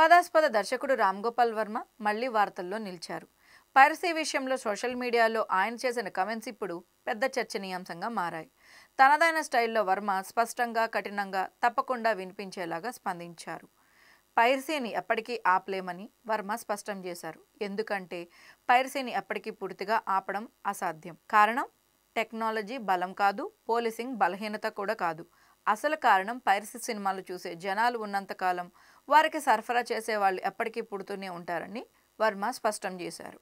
వివాదాస్పద దర్శకుడు రామ్ గోపాల్ వర్మ మళ్లీ వార్తల్లో నిలిచారు. పైరసీ విషయంలో సోషల్ మీడియాలో ఆయన చేసిన కామెంట్స్ ఇప్పుడు పెద్ద చర్చనీయాంశంగా మారాయి. తనదైన స్టైల్లో వర్మ స్పష్టంగా, కఠినంగా, తప్పకుండా వినిపించేలాగా స్పందించారు. పైరసీని ఎప్పటికీ ఆపలేమని వర్మ స్పష్టం చేశారు. ఎందుకంటే పైరసీని ఎప్పటికీ పూర్తిగా ఆపడం అసాధ్యం. కారణం టెక్నాలజీ బలం కాదు, పోలీసింగ్ బలహీనత కూడా కాదు. అసలు కారణం పైరసీ సినిమాలు చూసే జనాలు ఉన్నంతకాలం వారికి సరఫరా చేసే వాళ్ళు ఎప్పటికీ పుడుతూనే ఉంటారని వర్మ స్పష్టం చేశారు.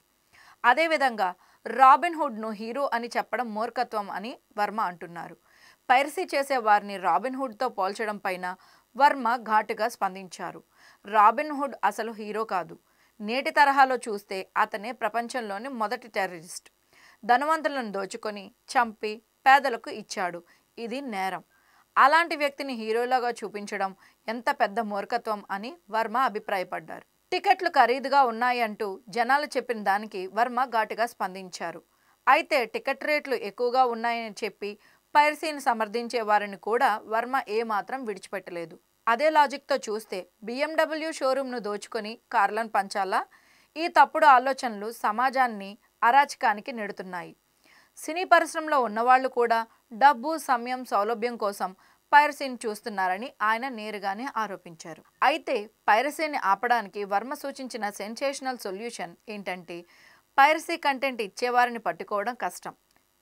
అదేవిధంగా రాబిన్హుడ్ను హీరో అని చెప్పడం మూర్ఖత్వం అని వర్మ అంటున్నారు. పైరసీ చేసే వారిని రాబిన్హుడ్తో పోల్చడం పైన వర్మ ఘాటుగా స్పందించారు. రాబిన్హుడ్ అసలు హీరో కాదు. నేటి తరహాలో చూస్తే అతనే ప్రపంచంలోని మొదటి టెర్రరిస్ట్. ధనవంతులను దోచుకొని చంపి పేదలకు ఇచ్చాడు. ఇది నేరం. అలాంటి వ్యక్తిని హీరోలాగా చూపించడం ఎంత పెద్ద మూర్ఖత్వం అని వర్మ అభిప్రాయపడ్డారు. టికెట్లు ఖరీదుగా ఉన్నాయంటూ జనాలు చెప్పిన దానికి వర్మ ఘాటుగా స్పందించారు. అయితే టికెట్ రేట్లు ఎక్కువగా ఉన్నాయని చెప్పి పైరసీని సమర్థించే వారిని కూడా వర్మ ఏమాత్రం విడిచిపెట్టలేదు. అదే లాజిక్తో చూస్తే BMW షోరూమ్ను దోచుకొని కార్లను పంచాలా? ఈ తప్పుడు ఆలోచనలు సమాజాన్ని అరాచకానికి నెడుతున్నాయి. సినీ పరిశ్రమలో ఉన్నవాళ్లు కూడా డబ్బు, సమయం, సౌలభ్యం కోసం పైరసీని చూస్తున్నారని ఆయన నేరుగానే ఆరోపించారు. అయితే పైరసీని ఆపడానికి వర్మ సూచించిన సెన్సేషనల్ సొల్యూషన్ ఏంటంటే పైరసీ కంటెంట్ ఇచ్చేవారిని పట్టుకోవడం కష్టం,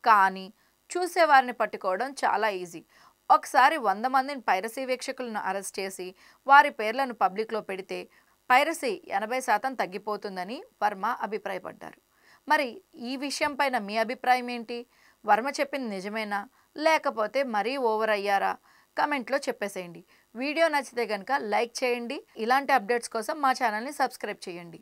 కానీ చూసేవారిని పట్టుకోవడం చాలా ఈజీ. ఒకసారి 100 మందిని పైరసీ వీక్షకులను అరెస్ట్ చేసి వారి పేర్లను పబ్లిక్లో పెడితే పైరసీ 80% తగ్గిపోతుందని వర్మ అభిప్రాయపడ్డారు. మరి ఈ విషయం పైన మీ అభిప్రాయం ఏంటి? వర్మ చెప్పింది నిజమేనా, లేకపోతే మరీ ఓవర్ అయ్యారా? కమెంట్లో చెప్పేసేయండి. వీడియో నచ్చితే కనుక లైక్ చేయండి. ఇలాంటి అప్డేట్స్ కోసం మా ఛానల్ని సబ్స్క్రైబ్ చేయండి.